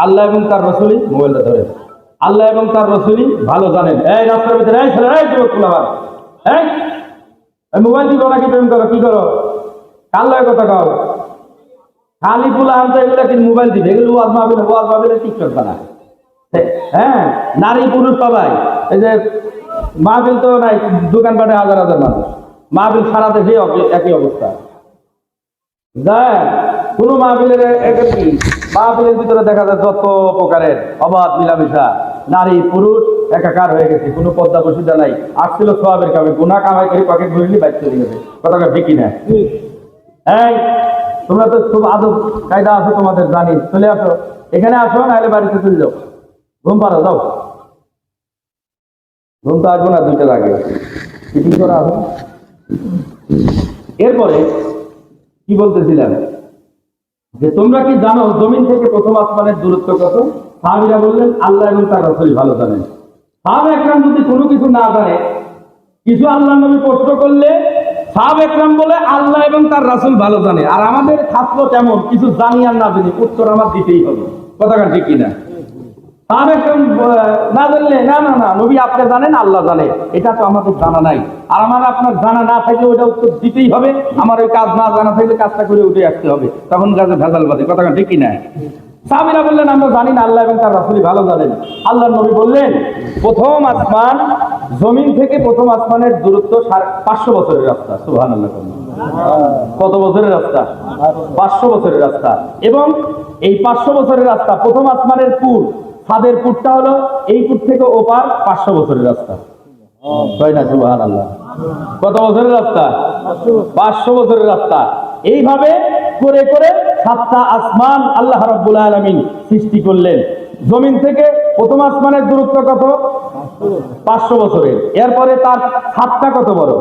আল্লাহ এবং তার রাসূলই, মোবাইলটা ধরে, আল্লাহ এবং তার রাসূলই ভালো জানেন। এই রাস্তার ভিতরে এই ছেলে, এই যুবক পোলাপান, এই মোবাইল দিবো নাকি প্রেম করো, কি করো, কার লয় কথা কও? খালি পোলা আনতে এগুলো কি মোবাইল দিবে? এগুলো ওয়াজ মাহফিলে টিকটক বানায়। হ্যাঁ, নারী পুরুষ সবাই। এই যে মাহফিল তো নাই, দোকানপাটে হাজার হাজার মানুষ, মাহফিল সারা দেশে একই অবস্থা। যায় কোনো মাহফিলের কি মাহফিলের ভিতরে দেখা যায় যত প্রকারের অবাধ মিলামিশা, নারী পুরুষ একাকার হয়ে গেছে, কোনো পদ্মা বসিদা নাই। আসছিল সওয়াবের কামে, গুনাহ কামাই করে পকেট ভরিনি বাইক চলে গেছে। কথাটা ঠিকই না? এই তোমরা তো খুব আদব কায়দা আছে তোমাদের, জানি। চলে আসো, এখানে আসো, নাহলে বাড়িতে চলে যাও, ঘুম পাড়ো, যাও। ঘুম তো আসবো না, দুইটা লাগে, কি করা হবে? এরপরে কি বলতেছিলাম, যে তোমরা কি জানো জমিন থেকে প্রথম আসমানের দূরত্ব কত? সাহাবীরা বললেন আল্লাহ এবং তার রাসূল ভালো জানেন। সাহাবা একরাম যদি কোনো কিছু না জানে, কিছু আল্লাহ নবী প্রশ্ন করলে সাহাবা একরাম বলে আল্লাহ এবং তার রাসূল ভালো জানে। আর আমাদের ছাত্র কেমন, কিছু জানি আর না জানি, উত্তর আমার দিতেই হবে। কথাটা ঠিক কিনা? সাহাবা একরাম না জানলে না না না নবী আপনি জানেন, আল্লাহ জানে, এটা তো আমাদের জানা নাই। আর আমার আপনার জানা না থাকলে ওটা উত্তর দিতেই হবে। আমার ওই কাজ না জানা থাকলে কাজটা করে উঠে আসতে হবে, তখন কাজে ভেজাল বাজে। কথাটা ঠিক কিনা? সাহাবীরা বললেন আমরা জানি না, আল্লাহ এবং তার রাসূলই ভালো জানেন। আল্লাহ নবী বললেন প্রথম আসমান, জমিন থেকে প্রথম আসমানের দূরত্ব 500 বছরের রাস্তা। সুবহানাল্লাহ। কত বছরের রাস্তা? 500 বছরের রাস্তা। এবং এই 500 বছরের রাস্তা, প্রথম আসমানের পুর, ছাদের পুরটা হলো এই পুর থেকে ওপার 500 বছরের রাস্তা। তাই না? সুবহানাল্লাহ। কত বছরের রাস্তা? 500 বছরের রাস্তা। এইভাবে করে করে 7টা আসমান আল্লাহ রাব্বুল আলামিন সৃষ্টি করলেন। জমিন থেকে প্রথম আসমানের দূরত্ব কত? 500 বছরের। এরপরে তার ছাদটা কত বড়?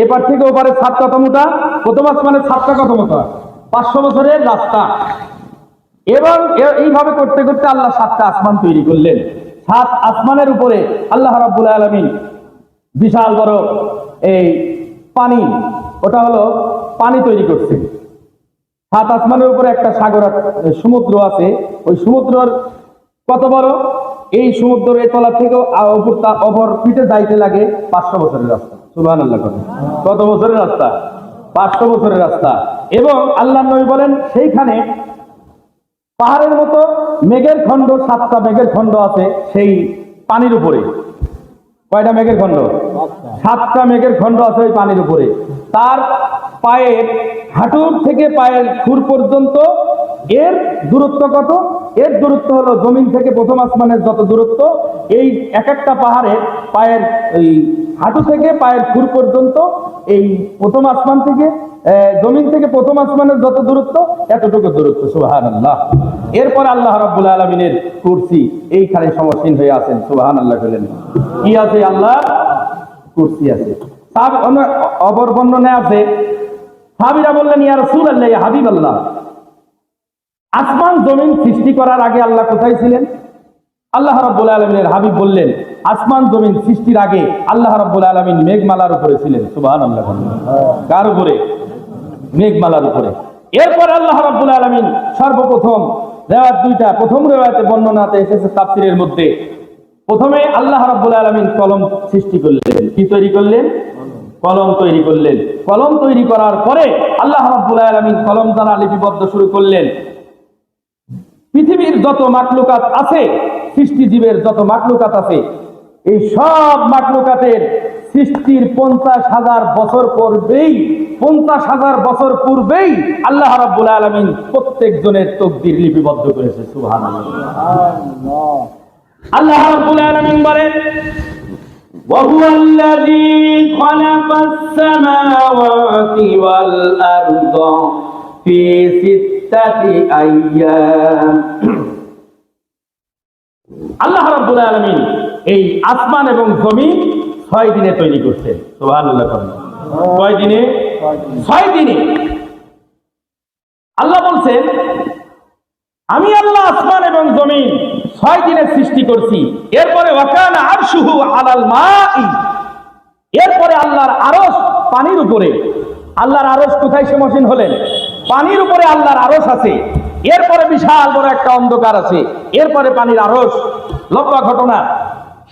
এপার থেকে ওপারে ছাদ কত মোটা? প্রথম আসমানের ছাদটা কত মোটা? 500 বছরের রাস্তা। এবং এইভাবে করতে করতে আল্লাহ 7টা আসমান তৈরি করলেন। 7 আসমানের উপরে আল্লাহ রাব্বুল আলামিন বিশাল বড় এই পানি, ওটা হলো পানি তৈরি করছে। 7 আসমানের উপরে একটা সাগর, সমুদ্র আছে। ওই সমুদ্রের কত বড়? এই সমুদ্রের এই তলা থেকে অপর পিঠে যাইতে লাগে 500 বছরের রাস্তা। সুবহানাল্লাহ। কত বছরের রাস্তা? 500 বছরের রাস্তা। এবং আল্লাহ নবী বলেন সেইখানে পাহাড়ের মতো মেঘের খণ্ড, 7টা মেঘের খণ্ড আছে সেই পানির উপরে। কয়টা মেঘের খণ্ড? 7টা মেঘের খণ্ড আছে ওই পানির উপরে। তার পায়ের হাঁটুর থেকে পায়ের খুর পর্যন্ত এর দূরত্ব কত? এর দূরত্ব হলো জমিন থেকে প্রথম আসমানের যত দূরত্ব, এই এক একটা পাহাড়ে পায়ের ওই হাঁটু থেকে পায়ের খুর পর্যন্ত, এই প্রথম আসমান থেকে জমিন থেকে প্রথম আসমানের যত দূরত্ব, এতটুকু দূরত্ব। সুবহানাল্লাহ। এরপর আল্লাহ রাব্বুল আলামিনের কুরসি এইখানে সমসীন হয়ে আছেন। সুবহানাল্লাহ বলেন। কি আছে? আল্লাহ কুরসি আছে। অপর বর্ণনায় আছে, সাহাবীরা বললেন ইয়া রাসূলুল্লাহ, ইয়া হাবিবাল্লাহ, আসমান জমিন সৃষ্টি করার আগে আল্লাহ কোথায় ছিলেন? আল্লাহ রাব্বুল আলামিনের হাবিব বললেন আসমান জমিন সৃষ্টির আগে আল্লাহ রাব্বুল আলামিন মেঘমালার উপরে ছিলেন। সুবহানাল্লাহ। কার উপরে? মেঘমালার উপরে। এরপর আল্লাহ রাব্বুল আলামিন সর্বপ্রথম রিওয়ায়াত দুইটা, প্রথম রিওয়ায়াতে বর্ণনাতে এসেছে তাফসীরের মধ্যে, প্রথমে আল্লাহ রাব্বুল আলামিন কলম সৃষ্টি করলেন। কি তৈরি করলেন? কলম তৈরি করলেন। কলম তৈরি করার পরে আল্লাহ রাব্বুল আলামিন কলম দ্বারা লিপিবদ্ধ শুরু করলেন। পৃথিবীর যত মাখলুকাত আছে, সৃষ্টিজীবের যত মাখলুকাত আছে, এই সব মাখলুকাতের সৃষ্টির 50,000 বছর পূর্বেই, 50,000 বছর পূর্বেই আল্লাহ রাব্বুল আলামিন প্রত্যেক জনের তাকদীর লিপিবদ্ধ করেছে। সুবহানাল্লাহ। আল্লাহ রাব্বুল আলামিন বলেন وهو الذي خلق السماوات والأرض في 6 أيام। আল্লাহ রাব্বুল আলামিন এই আসমান এবং জমিন 6 দিনে তৈরি করছেন। সুবহানাল্লাহ। কয় দিনে? 6 দিনে। আল্লাহ বলছেন আমি আল্লাহ আসমান এবং জমিন 6 দিনে সৃষ্টি করছি। এরপরে ওয়াকানা আরশুহু আলাল মাই, এরপরে আল্লাহর আরশ পানির উপরে। আল্লাহর আরশ কোথায় সমসীন হলেন? পানির উপরে আল্লাহর আরশ আছে। এরপরে বিশাল বড় একটা অন্ধকার আছে, এরপরে পানির আরশ, লম্বা ঘটনা।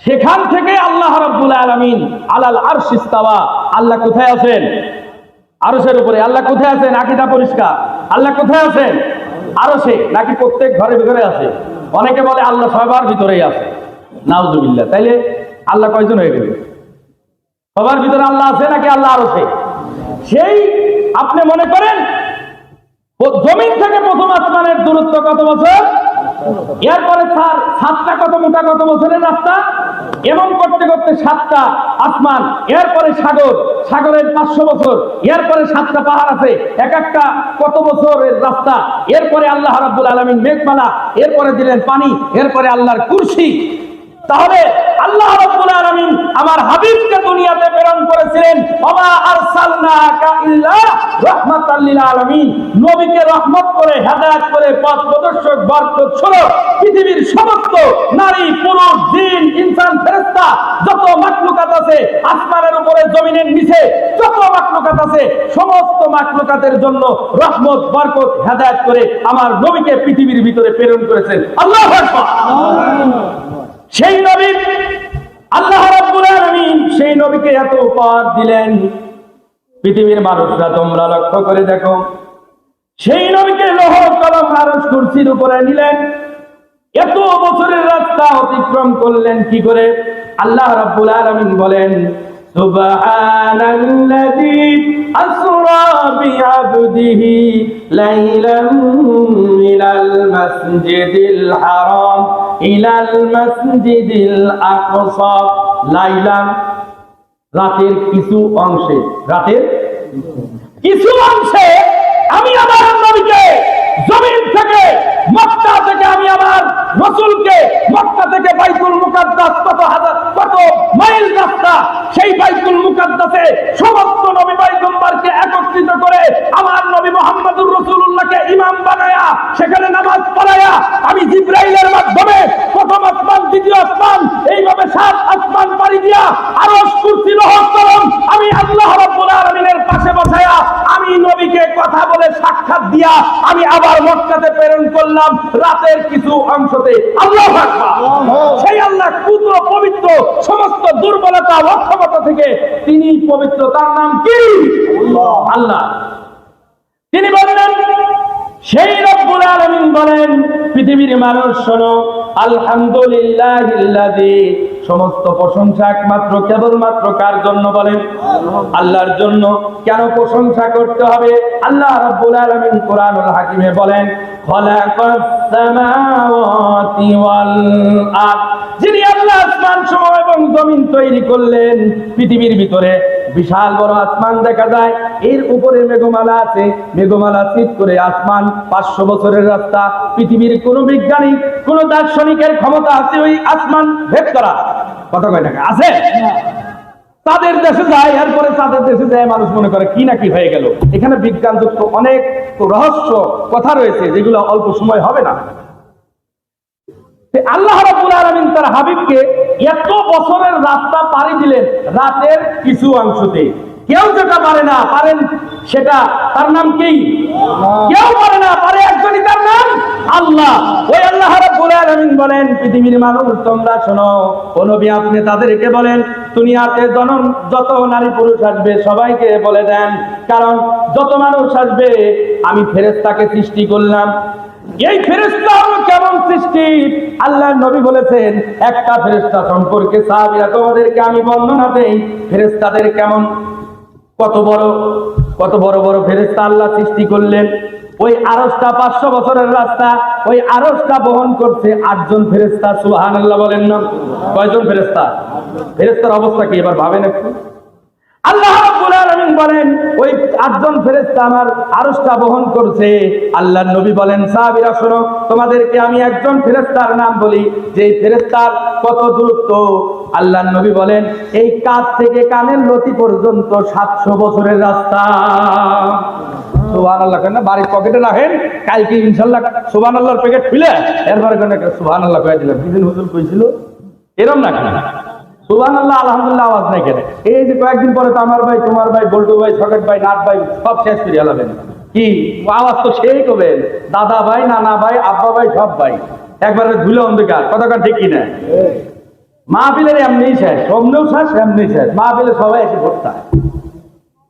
সেখান থেকে আল্লাহ রাব্বুল আলামিন আলাল আরশ ইস্তাওয়া, আল্লাহ কোথায় আছেন? আরশের উপরে। আল্লাহ কোথায় আছেন? আকীদা পরিষ্কার। আল্লাহ কোথায় আছেন? আরশে, নাকি প্রত্যেক ঘরে ভিতরে আছে? অনেকে বলে আল্লাহ সবার ভিতরেই আছে। নাউজুবিল্লাহ। তাইলে আল্লাহ কয়জন হয়ে গেল? সবার ভিতরে আল্লাহ আছে নাকি আল্লাহ আরশে? সেই আপনি মনে করেন জমিন থেকে প্রথম আসমানের দূরত্ব কত বছর, এরপরে সাতটা কত মোটা কত বছরের রাস্তা, এমন করতে করতে সাতটা আসমান, এরপরে সাগর, সাগরের 500 বছর, এরপরে 7টা পাহাড় আছে, এক একটা কত বছরের রাস্তা, এরপরে আল্লাহ রাব্বুল আলামিন মেঘমালা, এরপরে দিলেন পানি, এরপরে আল্লাহর কুরসি। তাহলে আল্লাহ রাব্বুল আলামিন আমার হাবিবকে দুনিয়াতে প্রেরণ করেছিলেন, ওমা আরসালনাকা ইল্লা রাহমাতাল লিল আলামিন, নবীকে রহমত করে হেদায়েত করে পথ প্রদর্শক বরকত স্বরূপ পৃথিবীর সমস্ত নারী পুরুষ জিন ইনসান ফেরেশতা যত মাখলুকাত আছে, আসমানের উপরে জমিনের নিচে যত মাখলুকাত আছে, সমস্ত মাখলুকাতের জন্য রহমত বরকত হেদায়েত করে আমার নবীকে পৃথিবীর ভিতরে প্রেরণ করেছেন। আল্লাহু আকবার। সেই নবী আল্লাহ রাব্বুল আলামিন সেই নবীকে এত উপহার দিলেন, পৃথিবীর মানুষরা তোমরা লক্ষ্য করে দেখো, সেই নবীকে লৌহ কলম আরশ কুরসির উপরে নিলেন, এত বছরের রাস্তা অতিক্রম করলেন কি করে? আল্লাহ রাব্বুল আলামিন বলেন, সুবহানাল্লাযী আসরা বিআবদিহি লাইলাম মিনাল মাসজিদিল হারাম ইলাল মাসজিদিল আকসা। লাইলাম রাতের কিছু অংশে, রাতের কিছু অংশে আমি আমার নবীকে জমিন থেকে মক্কা থেকে আমি আমার রাসূলকে মক্কা থেকে বাইতুল মুকাদ্দাস কত হাজার কত মাইল রাস্তা, সেই বাইতুল মুকাদ্দাসে সমস্ত নবী পয়গম্বরকে একত্রিত করে আমার নবী মুহাম্মদুর রাসূলুল্লাহকে ইমাম বানায়া সেখানে নামাজ পড়ায়া আমি জিবরাইলের মাধ্যমে প্রথম আসমান দ্বিতীয় আসমান এইভাবে 7 আসমান পাড়ি দিয়া আরশ কুরসি লৌহ কলম আমি আল্লাহ রাব্বুল আলামিনের পাশে বসায়া আমি নবীকে কথা বলে সাক্ষাৎ দিয়া আমি আবার মক্কাতে প্রেরণ করলাম রাতের কিছু অংশতে। আল্লাহু আকবার। সেই আল্লাহ পুত্র পবিত্র, সমস্ত দুর্বলতা অক্ষমতা থেকে তিনি পবিত্র, তার নাম কি? আল্লাহ। তিনি বললেন, সেই রব্বুল আলামিন বলেন, পৃথিবীর মানুষ শোনো, আলহামদুলিল্লাহিল্লাযী, সমস্ত প্রশংসা একমাত্র কেবলমাত্র কার জন্য বলেন? আল্লাহর জন্য। কেন প্রশংসা করতে হবে? আল্লাহ রাব্বুল আলামিন কোরআনুল হাকিমে বলেন, খালাকাস সামাওয়াতি ওয়াল আরদ, যিনি আল্লাহ আসমান সমূহ এবং জমিন তৈরি করলেন। পৃথিবীর ভিতরে বিশাল বড় আসমান দেখা যায়, এর উপরে মেঘমালা আছে, মেঘমালা চিত করে আসমান 500 বছরের রাস্তা। পৃথিবীর কোন বিজ্ঞানী কোন দার্শনিকের ক্ষমতা আছে ওই আসমান ভেদ করা? কথা কয় টাকা আছে? তাদের দেশে যায়, এরপরে তাদের দেশে যায়, মানুষ মনে করে কি না কি হয়ে গেল। এখানে বিজ্ঞানযুক্ত অনেক রহস্য কথা রয়েছে যেগুলো অল্প সময় হবে না। আল্লাহ রাব্বুল আলামিন তার হাবিবকে এত বছরের রাস্তা পাড়ি দিলেন রাতের কিছু অংশতে। কেউ যেটা পারে না, পারেন সেটা, তার নাম কি? কেউ পারে না, পারে একজনই, তার নাম আল্লাহ। ওই আল্লাহ রাব্বুল আলামিন বলেন, পৃথিবীর মানুষ তোমরা শোনো, ও নবী আপনি তাদেরকে বলেন, দুনিয়াতে যত নারী পুরুষ আসবে সবাইকে বলে দেন, কারণ যত মানুষ আসবে আমি ফেরেশতাকে সৃষ্টি করলাম। এই ফেরেশতা কেমন সৃষ্টি? আল্লাহর নবী বলেছেন, একটা ফেরেশতা সম্পর্কে সাহাবীরা তোমাদেরকে আমি বর্ণনা দেই, ফেরেশতাদের কেমন, কত বড় বড় ফেরেশতা আল্লাহ সৃষ্টি করলেন। ওই আরশটা 500 বছরের রাস্তা, ওই আরশটা বহন করছে 8 জন ফেরেশতা। সুবহানাল্লাহ বলেন না? কয়জন ফেরেশতা? ফেরেশতার অবস্থা কি এবার ভাবেন একটু। আল্লাহ রাব্বুল আলামিন বলেন, ওই 8 জন ফেরেশতা আমার আরশটা বহন করছে। আল্লাহর নবী বলেন, সাহাবীরা শোনো, তোমাদেরকে আমি একজন ফেরেশতার নাম বলি, যে ফেরেশতার কত দূরত্ব। আল্লাহর নবী বলেন, এই কাঁধ থেকে কানের লতি পর্যন্ত 700 বছরের রাস্তা। সুবহানাল্লাহ কেন বাড়ির পকেটে রাখেন, কালকে ইনশাআল্লাহ সুবহানাল্লাহর প্যাকেট খুলে এরপরে কেন সুবহানাল্লাহ কয়ে দিলাম। কিদিন হুজুর কইছিল এরকম না কেন? সুবহানাল্লাহ আলহামদুলিল্লাহ আওয়াজ নাই কেন? এই যে কয়েকদিন পরে তো আমার ভাই, তোমার ভাই, বল্টু ভাই, সকেট ভাই, নাট ভাই সব শেষ করে আলাবেন। কি আওয়াজ তো সেই করবেন, দাদা ভাই, নানা ভাই, আব্বা ভাই, সব ভাই একবারে ধুলে অন্ধকার, কথাটা ঠিক কিনা? মাহফিলের এমনি শেষ, অমনেও শেষ, এমনি শেষ, মাহফিলে সবাই এসে ভোটটা,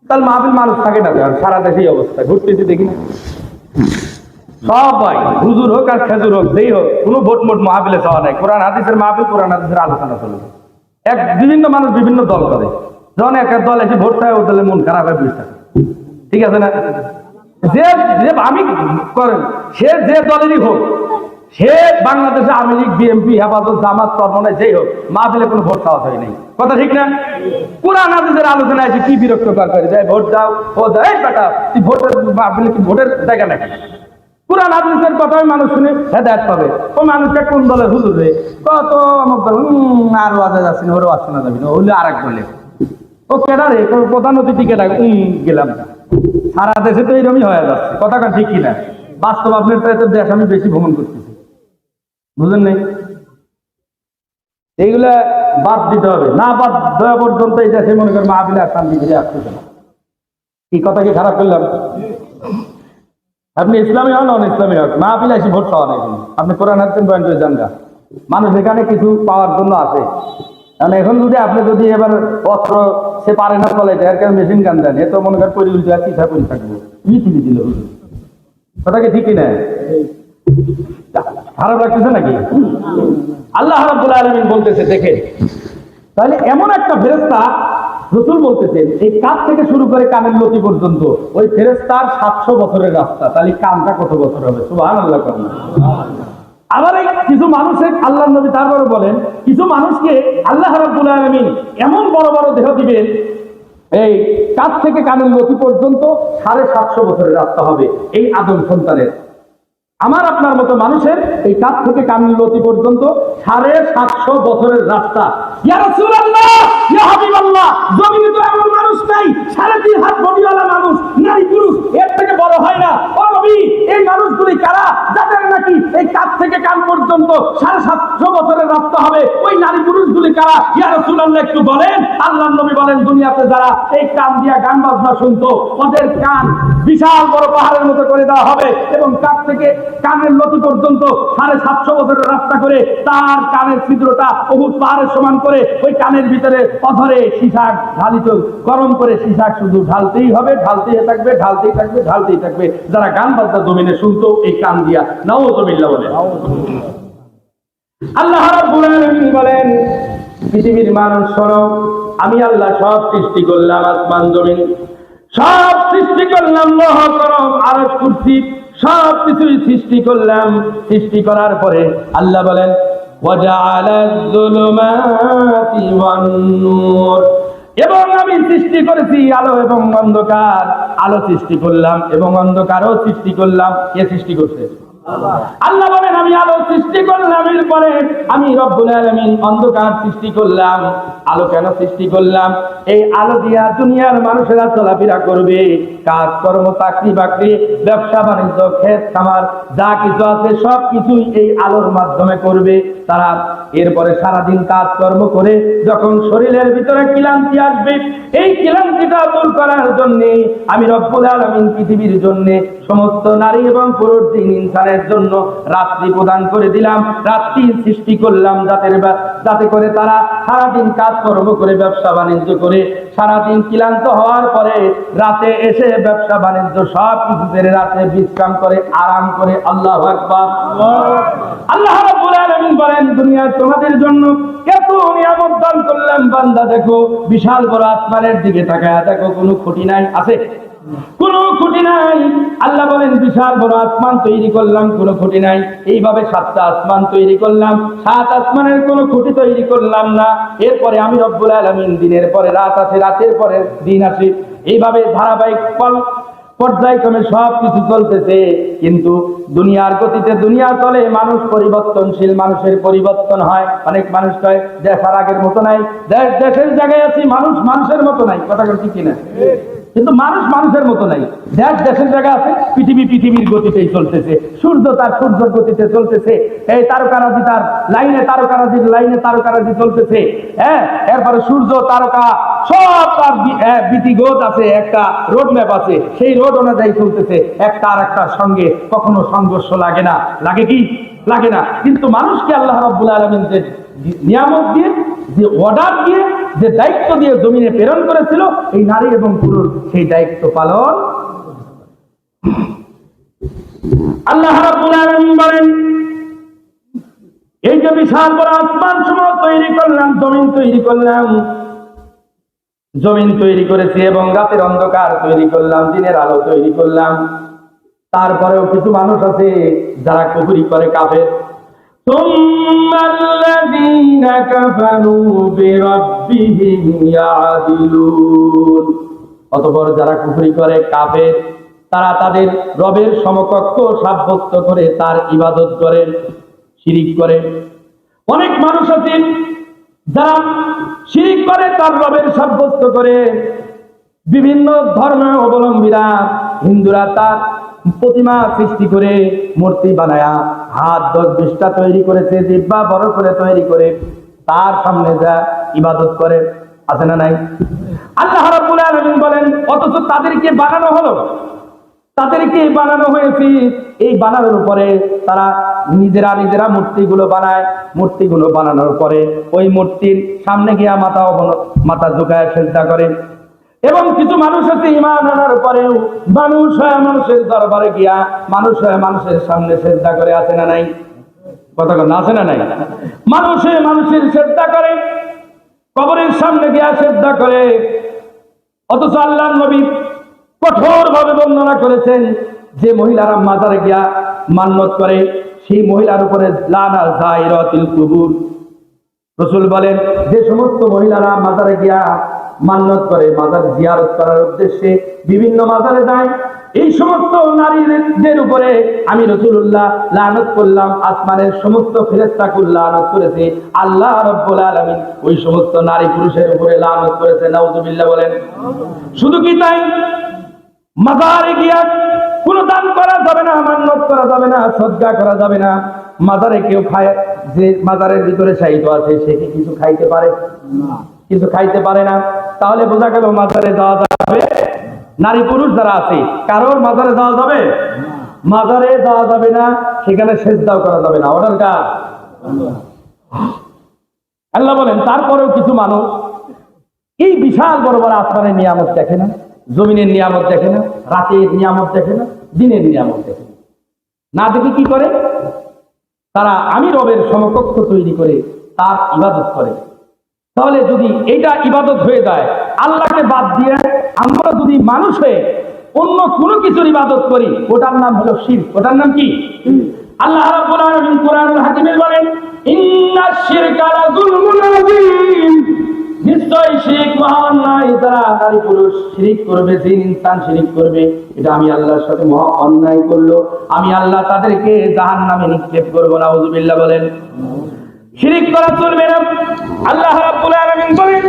তাহলে মাহফিল মানুষ থাকে না, সারা দেশেই অবস্থা ঘুরতেছি দেখি না, সবাই হুজুর হোক আর খেজুর হোক, যেই হোক, কোনো ভোট মোট মাহফিলে চাওয়া নাই। কোরআন হাদিসের মাহফিল, কোরআন হাদিসের আলোচনা চলবে। বিভিন্ন মানুষ বিভিন্ন দল করে, যখন একটা দল এসে ভোট চায়, ও দলে মন খারাপ হয়, বুঝতে ঠিক আছে না? যে যে আমি করেন, সে যে দলেরই হোক, সে বাংলাদেশে আওয়ামী লীগ, বিএনপি, হেফাজত, জামাত, চরমনে যেই হোক, মাহফিলে কোনো ভোট চাওয়া হয় নাই, কথা ঠিক না? কোরআন হাদিসের আলোচনা আছে, কি বিরক্তকর করে যায়, ভোট দাও, ও দেয় বেটা, তুই ভোটের মাহফিলে কি ভোটের জায়গা নাকি? কোরআন হাদিসের কথাই মানুষ শুনে হেদায়েত পাবে। ও মানুষটা কোন দলে হুজুর রে, কত অমুক দল, আর ওয়াজে যাচ্ছি না, ওরও আসছে না, যাবি না, হইলে আর এক বলে ও কেডা রে, প্রধান অতিথি কেডা, গেলাম। সারা দেশে তো এইরকমই হয়ে যাচ্ছে, কথাটা ঠিক কিনা? বাস্তব আপনার চাইতে দেশ আমি বেশি ভ্রমণ করতেছি, বুঝলেন নাই? এইগুলা বাদ দিতে হবে, না বাদ দেওয়া পর্যন্ত এই দেশে মনে করেন মাহফিলে আর শান্তি ফিরে আসতেছে না। এই কথা কি খারাপ করলাম? আপনি ইসলামী হন, নন ইসলামী হন, মাহফিলে এসে ভোট পাওয়া নাই, আপনি কোরআন হাদিসের বয়ান করে যান গা। মানুষ এখানে কিছু পাওয়ার জন্য আসে। কারণ এখন আপনি এবার অস্ত্র সে পারে না চলাইতে, আর কেন মেশিন গান দেন, এ তো মনে করেন পরি উল্টে চিঠা করে থাকবো, মিথিলি দিল, কথাকে ঠিকই না? খারাপ লাগতেছে নাকি? আল্লাহ রাব্বুল আলামিন বলতেছে, দেখে তাহলে এমন একটা ফেরেশতা, রাসূল বলতেছেন, এই কাঁধ থেকে শুরু করে কানের লতি পর্যন্ত ওই ফেরেশতার 700 বছরের রাস্তা, তাহলে কানটা কত বছর হবে? সুবহানাল্লাহ। আবার এই কিছু মানুষের আল্লাহর নবী তারপরে বলেন, কিছু মানুষকে আল্লাহ রাব্বুল আলামিন এমন বড় বড় দেহ দিবেন, এই কাঁধ থেকে কানের লতি পর্যন্ত 750 বছরের রাস্তা হবে এই আদম সন্তানের। আমার আপনার মতো মানুষের এই কাঁধ থেকে কানের লতি পর্যন্ত 750 বছরের রাস্তা। ইয়া রাসূলুল্লাহ, ইয়া হাবিবাল্লাহ, জমিনে তো এমন মানুষ নাই 3.5 হাত বডিওয়ালা মানুষ, নারী পুরুষ, এর থেকে বড় হয় না। ও নবী, এই মানুষগুলি কারা যাদের নাকি এই কাঁধ থেকে কান পর্যন্ত 750 বছরের রাস্তা হবে? ওই নারী পুরুষগুলি কারা? ইয়া রাসূলুল্লাহ, একটু বলেন। আল্লাহর নবী বলেন, দুনিয়াতে যারা এই কান দিয়া গান বাজনা শুনতো, ওদের কান বিশাল বড় পাহাড়ের মতো করে দেওয়া হবে এবং কাঁধ থেকে কানের লতি পর্যন্ত 750 বছরের রাস্তা করে তার কানের ছিদ্রটা উহুদ পাহাড়ের সমান করে ওই কানের ভিতরে অধরে সীসাক ঢালিত, গরম করে সীসাক শুধু ঢালতেই হবে, ঢালতেই থাকবে, ঢালতেই থাকবে, ঢালতেই থাকবে। যারা গান বাজনা জমিনে শুনতো এই কান দিয়া, নাউযুবিল্লাহ বলে। আল্লাহ রাব্বুল আলামিন বলেন, পৃথিবীর মানুষ শোনো, আমি আল্লাহ সব সৃষ্টি করলাম, আসমান জমিন সব সৃষ্টি করলাম, লৌহ কলম আরশ কুরসি সব কিছুই সৃষ্টি করলাম। সৃষ্টি করার পরে আল্লাহ বলেন, ওয়াজআলাজ যুলুমাতি ওয়ান নূর, এবং আমি সৃষ্টি করেছি আলো এবং অন্ধকার। আলো সৃষ্টি করলাম এবং অন্ধকারও সৃষ্টি করলাম। কে সৃষ্টি করছে? আল্লাহ বলেন, আমি আলো সৃষ্টি করলাম, এরপরে আমি রব্বুল আলামিন অন্ধকার সৃষ্টি করলাম। আলো কেন সৃষ্টি করলাম? এই আলো দিয়া দুনিয়ার মানুষেরা চলাফেরা করবে, কাজকর্ম, চাকরি বাকরি, ব্যবসা বাণিজ্য, ক্ষেত খামার যা কিছু আছে সব কিছুই এই আলোর মাধ্যমে করবে তারা। এরপরে সারাদিন কাজকর্ম করে যখন শরীরের ভিতরে ক্লান্তি আসবে, এই ক্লান্তিটা দূর করার জন্য আমি রব্বুল আলামিন পৃথিবীর জন্য সমস্ত নারী এবং পুরুষ জিন ইনসানের জন্য রাত্রি প্রদান করে দিলাম। রাত্রি সৃষ্টি করলাম যাতে করে তারা সারাদিন কাজকর্ম করে, ব্যবসা বাণিজ্য করে সারাদিন ক্লান্ত হওয়ার পরে রাতে এসে ব্যবসা বাণিজ্য সব কিছু ছেড়ে রাতে বিশ্রাম করে, আরাম করে। আল্লাহু আকবার। আল্লাহ রাব্বুল আলামিন বলেন, দুনিয়া তোমাদের জন্য কত নিয়ামত দান করলাম বান্দা, দেখো বিশাল বড় আসমানের দিকে তাকায়া দেখো, কোনো খুঁটি নাই, আছে? কোনো খুঁটি নাই। আল্লাহ বলেন, বিশাল বড় আসমান তৈরি করলাম, কোনো খুঁটি নাই। এইভাবে 7টা আসমান তৈরি করলাম, 7 আসমানের কোনো খুঁটি তৈরি করলাম না। এরপরে আমি রব্বুল আলামিন দিনের পরে রাত আসে, রাতের পরে দিন আসে, এইভাবে ধারাবাহিক পর্যায়ক্রমে সব কিছু চলতেছে। কিন্তু দুনিয়ার গতিতে দুনিয়া চলে, মানুষ পরিবর্তনশীল, মানুষের পরিবর্তন হয়। অনেক মানুষ কয় দেশ আর আগের মতো নাই, দেশ দেশের জায়গায় আছি, মানুষ মানুষের মতো নাই। কথা ঠিক কিনা? কিন্তু মানুষ মানুষের মতো নাই, দেশ দেশের জায়গা আছে, পৃথিবী পৃথিবীর গতিতেই চলতেছে, সূর্য তার সূর্যের গতিতে চলতেছে, এই তারকারাজি তার লাইনে, তারকারাজির লাইনে তারকারাজি চলতেছে। হ্যাঁ, এরপরে সূর্য তারকা সব তার বিধিগত আছে, একটা রোড ম্যাপ আছে, সেই রোড অনুযায়ী চলতেছে, একটা আর একটার সঙ্গে কখনো সংঘর্ষ লাগে না। লাগে কি? লাগে না। কিন্তু মানুষকে আল্লাহ রাব্বুল আলামিন যে নিয়ামত দিয়ে, যে অর্ডার দিয়ে, যে দায়িত্ব দিয়ে জমিনে প্রেরণ করেছিল, এই নারী এবং পুরুষ সেই দায়িত্ব পালন। আল্লাহ রাব্বুল আলামিন বলেন, এই যে বিশাল বড় আসমান সমূহ তৈরি করলাম, জমিন তৈরি করলাম, জমিন তৈরি করেছি এবং রাতের অন্ধকার তৈরি করলাম, দিনের আলো তৈরি করলাম, তারপরেও কিছু মানুষ আছে যারা কুফরি করে, কাফের। সুম্মাল্লাযীনা কাফারু বিরাব্বিহিম ইয়াদিলুন। অতঃপর যারা কুফরি করে, কাফের, তারা তাদের রবের সমকক্ষ সাব্যস্ত করে তার ইবাদত করে, শিরিক করে। অনেক মানুষ আছে যারা শিরিক করে, তার রবের সাব্যস্ত করে। বিভিন্ন ধর্মের অবলম্বীরা, হিন্দুরা তার প্রতিমা সৃষ্টি করে, মূর্তি বানায়া, হাত 10-20টা তৈরি করেছে, জিহ্বা বড় করে তৈরি করে তার সামনে যা ইবাদত করে। আছে না নাই? আল্লাহ রাব্বুল আলামিন বলেন, অথচ তাদেরকে বানানো হলো, তাদেরকে বানানো হয়েছে। এই বানানোর পরে তারা নিজেরা নিজেরা মূর্তিগুলো বানায়। মূর্তিগুলো বানানোর পরে ওই মূর্তির সামনে গিয়া মাথা ঝুঁকায় সেজদা করে। এবং কিছু মানুষ আছে ঈমান আনার পরেও মানুষ হয়ে মানুষের দরবারে গিয়া, মানুষ হয়ে মানুষের সামনে সেজদা করে। আছে না নাই? কথা বলেন, আছে না নাই? মানুষ হয়ে মানুষের সেজদা করে, কবরের সামনে গিয়া সেজদা করে। অথচ আল্লাহর নবী কঠোর ভাবে বর্ণনা করেছেন যে মহিলারা মাজারে গিয়া মান্নত করে, সেই মহিলার উপরে লানা যায়রাতিল কুবুর। রাসূল বলেন, যে সমস্ত মহিলারা মাজারে গিয়া মান্নত করে, মাজার জিয়ারত করার উদ্দেশ্যে বিভিন্ন মাজারে যায়, এই সমস্ত নারীদের উপরে আমি রাসূলুল্লাহ লানত করলাম, আসমানের সমস্ত ফেরেশতাকুল লানত করেছে, আল্লাহ রাব্বুল আলামিন ওই সমস্ত নারী পুরুষের উপরে লানত করেছে। নাউযুবিল্লাহ বলেন। শুধু কি তাই? মাজারে গিয়া কোনো দান করা যাবে না, মান্নত করা যাবে না, সদকা করা যাবে না। মাজারে কেউ খায়, যে মাজারের ভিতরে শায়িত আছে সে কি কিছু খাইতে পারে? কিছু খাইতে পারে না। তাহলে বোঝা গেল মাজারে যাওয়া যাবে, নারী পুরুষ যারা আছে কারোর মাজারে যাওয়া যাবে? মাজারে যাওয়া যাবে না, সেখানে সেজদাও করা যাবে না। অর্ডার কার? আল্লাহ বলেন, তারপরেও কিছু মানুষ এই বিশাল বড় বড় আসমানের নিয়ামত দেখে না, জমিনের নিয়ামত দেখে না, রাতের নিয়ামত দেখে না, দিনের নিয়ামত দেখে না। না দেখে কি করে? তারা আমি রবের সমকক্ষ তৈরি করে তার ইবাদত করে। তাহলে যদি এটা ইবাদত হয়ে যায়, আল্লাহকে বাদ দিয়ে আমরা যদি মানুষ হয়ে অন্য কোনো কিছুর ইবাদত করি, ওটার নাম হলো শিরক। ওটার নাম কি? আল্লাহ রাব্বুল আলামিন কোরআনুল হাকিমে বলেন, ইন্নাশ শিরকা লাযুলমুন আযীম। নিশ্চয়ই শিরক মহা অন্যায়। যারা নারী পুরুষ শিরক করবে, জিন ইনসান শিরক করবে, এটা আমি আল্লাহর সাথে মহা অন্যায় করলো, আমি আল্লাহ তাদেরকে জাহান্নামে নিক্ষেপ করব। নাউযুবিল্লাহ বলেন। শিরক করা চলবে না। আল্লাহ রাব্বুল আলামিন বলেন,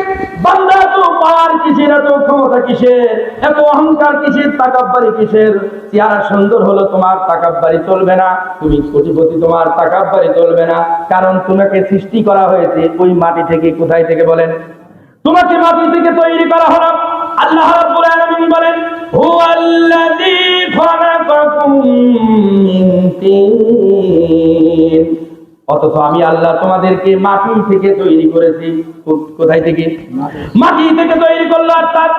বান্দা তো পাওয়ার কিসের, এত ক্ষমতা কিসের, এত অহংকার কিসের, তাকাব্বুরি কিসের? চেহারা সুন্দর হলো তোমার তাকাব্বুরি চলবে না, তুমি কোটিপতি তোমার তাকাব্বুরি চলবে না। কারণ তোমাকে সৃষ্টি করা হয়েছে ওই মাটি থেকে। কোথায় থেকে বলেন? তোমাকে মাটি থেকে তৈরি করা হলো। আল্লাহ রাব্বুল আলামিন বলেন, হুয়াল্লাযী খালাকাকুম মিন তিন। অথচ আমি আল্লাহ তোমাদেরকে মাটি থেকে তৈরি করেছি। কোথায় থেকে? মাটি থেকে তৈরি করলো। অর্থাৎ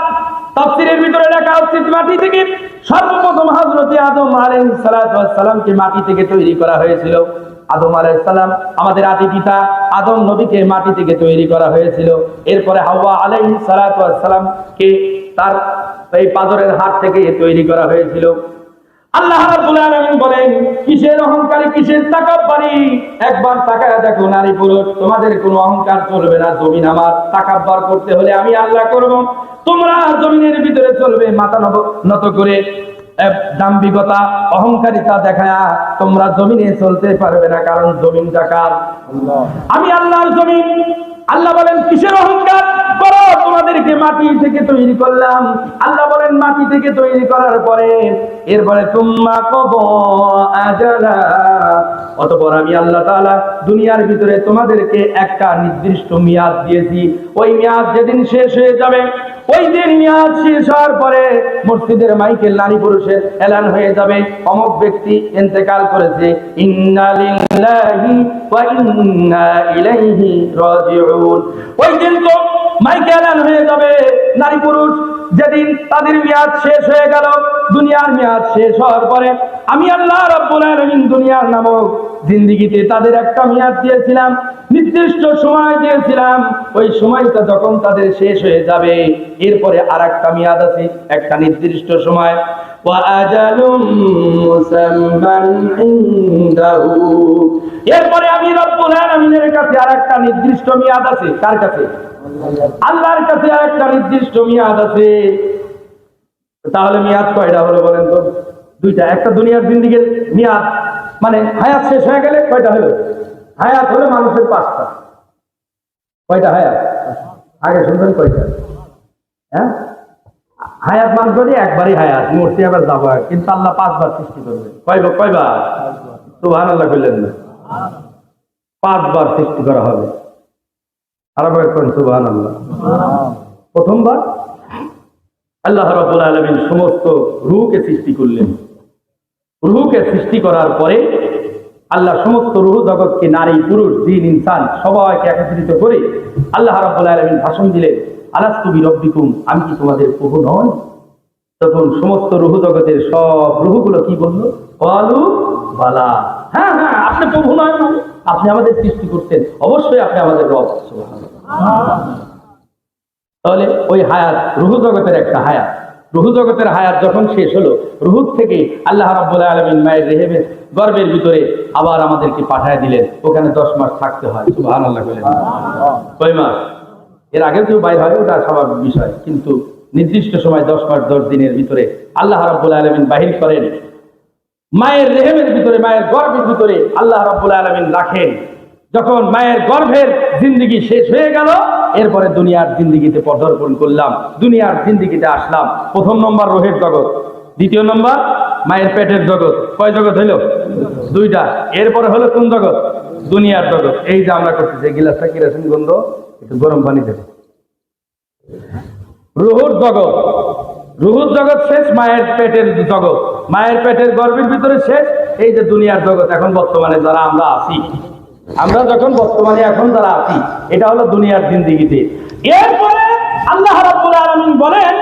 তাফসীরের ভিতরে লেখা হচ্ছে মাটি থেকে সর্বপ্রথম হযরত আদম আলাইহিস সালাতু ওয়াস সালামকে মাটি থেকে তৈরি করা হয়েছিল। আদম আলাইহিস সালাম আমাদের আদি পিতা আদম নবীকে মাটি থেকে তৈরি করা হয়েছিল। এরপরে হাওয়া আলাইহিস সালাতু ওয়াস সালামকে তার এই পাঁজরের হাড় থেকে তৈরি করা হয়েছিল। আল্লাহ রাব্বুল আলামিন বলেন, কিসের অহংকারী, কিসের তাকাব্বুরি? একবার তাকায়া দেখো নারী পুরুষ, তোমাদের কোনো অহংকার চলবে না। জমিন আমার, তাকাব্বর করতে হলে আমি আল্লাহ করব। তোমরা জমিনের ভিতরে চলবে মাথা নত করে, দাম্ভিকতা, অহংকারিতা দেখায়া তোমরা জমিনে চলতে পারবে না, কারণ জমিনটা কার? আমি আল্লাহর জমিন। আল্লাহ বলেন কিসের অহংকার করো? তোমাদেরকে মাটি থেকে তৈরি করলাম। আল্লাহ বলেন মাটি থেকে তৈরি করার পরে এরপরে তুম্মা কব আজালা, অতঃপর আমি আল্লাহ তাআলা দুনিয়ার ভিতরে তোমাদেরকে একটা নির্দিষ্ট মেয়াদ দিয়েছি। ওই মেয়াদ যেদিন শেষ হয়ে যাবে, ওই দিন মেয়াদ শেষ হওয়ার পরে মসজিদের মাইকেল নারী পুরুষের এলান হয়ে যাবে, অমুক ব্যক্তি ইন্তেকাল করেছে, ইন্না লিল্লাহি ওয়া ইন্না ইলাইহি রাজিউন। ওই দিন তো মাইকেল এলান হয়ে যাবে, নারী পুরুষ যেদিন তাদের মেয়াদ শেষ হয়ে গেল, দুনিয়ার মেয়াদ শেষ হওয়ার পরে আমি আল্লাহ রাব্বুল আলামিন দুনিয়ার নামক জিন্দেগিতে তাদের একটা মেয়াদ দিয়েছিলাম, নির্দিষ্ট সময় দিয়েছিলাম। ওই সময়টা যখন তাদের শেষ হয়ে যাবে, এরপরে আর একটা মেয়াদ আছে, একটা নির্দিষ্ট সময়। ওয়া আজালুম মুসাম্মান ইনদাহু, এরপরে আমি রব্বুল আলামিনের কাছে আর একটা নির্দিষ্ট মেয়াদ আছে। কার কাছে? আল্লাহর কাছে আর একটা নির্দিষ্ট মেয়াদ আছে। তাহলে মেয়াদ কয়টা হলো বলেন তো? দুইটা। একটা দুনিয়ার জিন্দেগির মেয়াদ, মানে হায়াত শেষ হয়ে গেলে কয়টা হলো? হায়াত হলো মানুষের 5টা। কয়টা হায়াত? আগে শুনবেন কয়টা? হ্যাঁ, হায়াত মানুষ যদি একবারই হায়াত, মূর্তি আবার যাবো, কিন্তু আল্লাহ 5বার সৃষ্টি করবে। কয়বার? সুবহানাল্লাহ বললেন না? 5বার সৃষ্টি করা হবে। আরেকবার করেন সুবহানাল্লাহ। প্রথমবার আল্লাহ রাব্বুল আলামিন সমস্ত রূহকে সৃষ্টি করলেন। রূহকে সৃষ্টি করার পরে আল্লাহ সমস্ত রূহ জগৎকে, নারী পুরুষ জিন ইনসান সবাইকে একত্রিত করে আল্লাহ রাব্বুল আলামিন ভাষণ দিলেন, আলাস্তু বিরব্বিকুম, আমি কি তোমাদের প্রভু নয়? তখন সমস্ত রূহ জগতের সব রূহগুলো কি বলল? ক্বালু বালা, হ্যাঁ হ্যাঁ, আপনি প্রভু নয়, আপনি আমাদের সৃষ্টি করতেন, অবশ্যই আপনি আমাদের রব। সুবহানাল্লাহ। তাহলে ওই হায়াত রূহ জগতের একটা হায়াত। রূহ জগতের হায়াত যখন শেষ হলো, রূহ থেকে আল্লাহ রাব্বুল আলামিন মায়ের রেহেমের গর্ভের ভিতরে আবার আমাদেরকে পাঠায় দিলেন। ওখানে 10 মাস থাকতে হয়। সুবহানাল্লাহ বলেন। কয় মাস? এর আগে কেউ বাইর হয়, ওটা স্বাভাবিক বিষয়, কিন্তু নির্দিষ্ট সময় 10 মাস 10 দিনের ভিতরে আল্লাহ রাব্বুল আলামিন বাহির করেন। মায়ের রেহেমের ভিতরে, মায়ের গর্ভের ভিতরে আল্লাহ রাব্বুল আলামিন রাখেন। যখন মায়ের গর্ভের জিন্দেগি শেষ হয়ে গেল, এরপরে দুনিয়ার জিন্দেগিতে পদার্পণ করলাম, দুনিয়ার জিন্দেগিতে আসলাম। প্রথম নম্বর রোহের জগৎ, দ্বিতীয় নম্বর মায়ের পেটের জগৎ। কয় জগৎ হইল? 2টা। এরপরে হলো কোন জগৎ? দুনিয়ার জগৎ। এই যে আমরা করতেছি, এই গিলাসটা কিরকম গন্ধ, একটু গরম পানি দেবে। রুহুর জগৎ, রুহুর জগৎ শেষ, মায়ের পেটের জগৎ, মায়ের পেটের গর্ভের ভিতরে শেষ। এই যে দুনিয়ার জগৎ, এখন বর্তমানে যারা আমরা আছি, আমরা যখন বর্তমানে এখন যারা আছি, এটা হলো দুনিয়ার জিন্দেগিতে। এরপরে আল্লাহ রাব্বুল আলামিন বলেন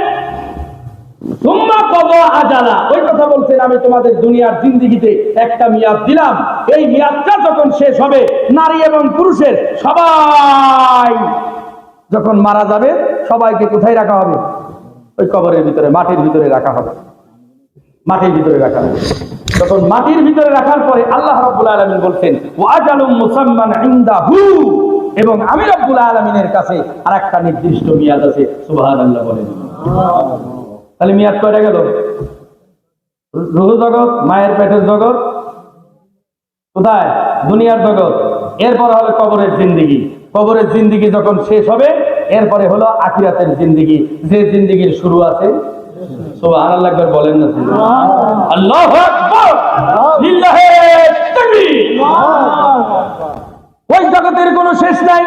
তুম্মা কদা আজালা, ওই কথা বলছেন আমি তোমাদের দুনিয়ার জিন্দেগিতে একটা মেয়াদ দিলাম। এই মেয়াদটা যখন শেষ হবে, নারী এবং পুরুষের সবাই যখন মারা যাবে, সবাইকে কোথায় রাখা হবে? ওই কবরের ভিতরে, মাটির ভিতরে রাখা হবে। মাটির ভিতরে রাখা হবে। তখন মাটির ভিতরে রাখার পরে আল্লাহ রাব্বুল আলামিন বলছেন ওয়া আজালুম মুসাম্মান ইনদাহু, এবং আমি রাব্বুল আলামিনের কাছে আরেকটা নির্দিষ্ট মেয়াদ আছে। সুবহানাল্লাহ বলেন। তাহলে মেয়াদ কয়টা গেল? রূহ জগৎ, মায়ের পেটের জগৎ, কোথায়? দুনিয়ার জগৎ। এরপর হলো কবরের জিন্দেগি। কবরের জিন্দেগি যখন শেষ হবে, এরপরে হলো আখিরাতের জিন্দেগি, যে জিন্দেগির শুরু আছে। সুবহানাল্লাহ বলেন না? আল্লাহু আকবার, লিল্লাহি তাকবীর। ওই জগতের কোনো শেষ নাই।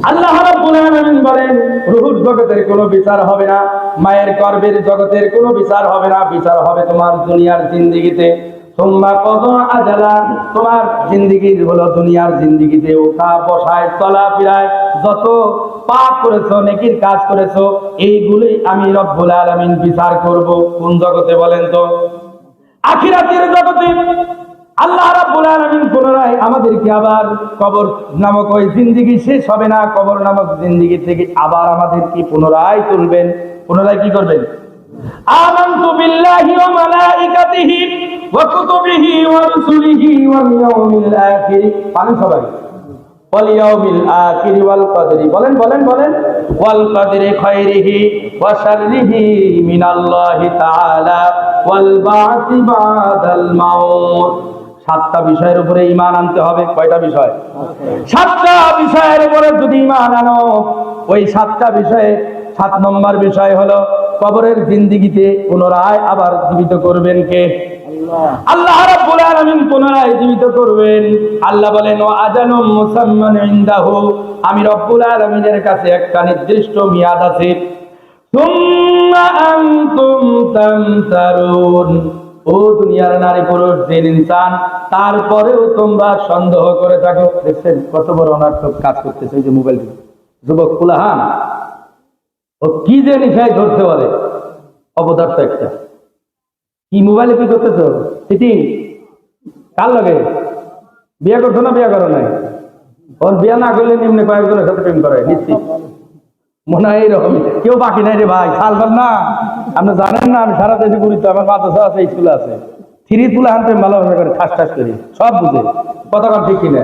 আল্লাহ রাব্বুল আলামিন বলেন রূহুর জগতের কোনো বিচার হবে না, মায়ের গর্ভের জগতের কোনো বিচার হবে না, বিচার হবে তোমার দুনিয়ার জিন্দেগিতে। তোমরা কত আজালা, তোমার জিন্দেগির হলো দুনিয়ার জিন্দেগিতে ওঠা বসায় চলাফেরায় যত পাপ করেছো, নেকির কাজ করেছো, এইগুলোই আমি রব্বুল আলামিন বিচার করব। কোন জগতে বলেন তো? আখিরাতের জগতে। আল্লাহ রাব্বুল আলামিন পুনরায় আমাদেরকে আবার কবর নামক ওই জিন্দেগি শেষ হবে না, কবর নামক জিন্দেগি থেকে আবার আমাদেরকে পুনরায় তুলবেন। পুনরায় কি করবেন? আমানতু বিল্লাহি ওয়া মালাইকাতিহি ওয়া কুতুবিহি ওয়া রুসুলিহি ওয়াল ইয়াউমিল আখির। পানি সবাই ওয়াল ইয়াউমিল আখির ওয়াল কদরি, বলেন বলেন বলেন, ওয়াল কদরি খায়রিহি ওয়া শাররিহি মিনাল্লাহি তাআলা ওয়াল বা'সি বাদাল মাউত। সাতটা বিষয়ের উপরে ঈমান আনতে হবে। কয়টা বিষয়? সাতটা বিষয়ের উপরে যদি ঈমান আনো, ওই সাতটা বিষয়ে 7 নম্বর বিষয় হলো কবরের জিন্দেগিতে পুনরায় আবার জীবিত করবেন কে? আল্লাহ রাব্বুল আলামিন পুনরায় জীবিত করবেন। আল্লাহ বলেন ওয়া আজালুম মুসাম্মান ইনদাহু, আমি রব্বুল আলামিনের কাছে একটা নির্দিষ্ট মেয়াদ আছে। সুম্মা আনতুম তামতারুন, ও দুনিয়ার নারী পুরুষ জিন ইনসান, তারপরেও তোমরা সন্দেহ করে থাকো। দেখছেন কত বড় অনার্থক কাজ করতেছে এই যে মোবাইল যুবক কুলাহান, ও কি যে নিশায় ধরতে পারে, অপদার্থ একটা। কি মোবাইলে কি করতেছো? চিটিং। কার লাগে? বিয়ে করছো না বিয়ে করো নাই? ওর বিয়ে না করলে নিম্নে কয়েকজনের সাথে প্রেম করে নিশ্চিত। মনে হয় এইরকম কেউ বাকি নাই রে ভাই। সালবার না, আপনি জানেন না আমি সারা দেশে ঘুরি তো, আমার মাদ্রাসা আছে, স্কুল আছে। থ্রি তুলাহান প্রেম ভালোবাসা করে ঠাস ঠাস করি, সব বুঝে, কতক্ষণ ঠিক কিনা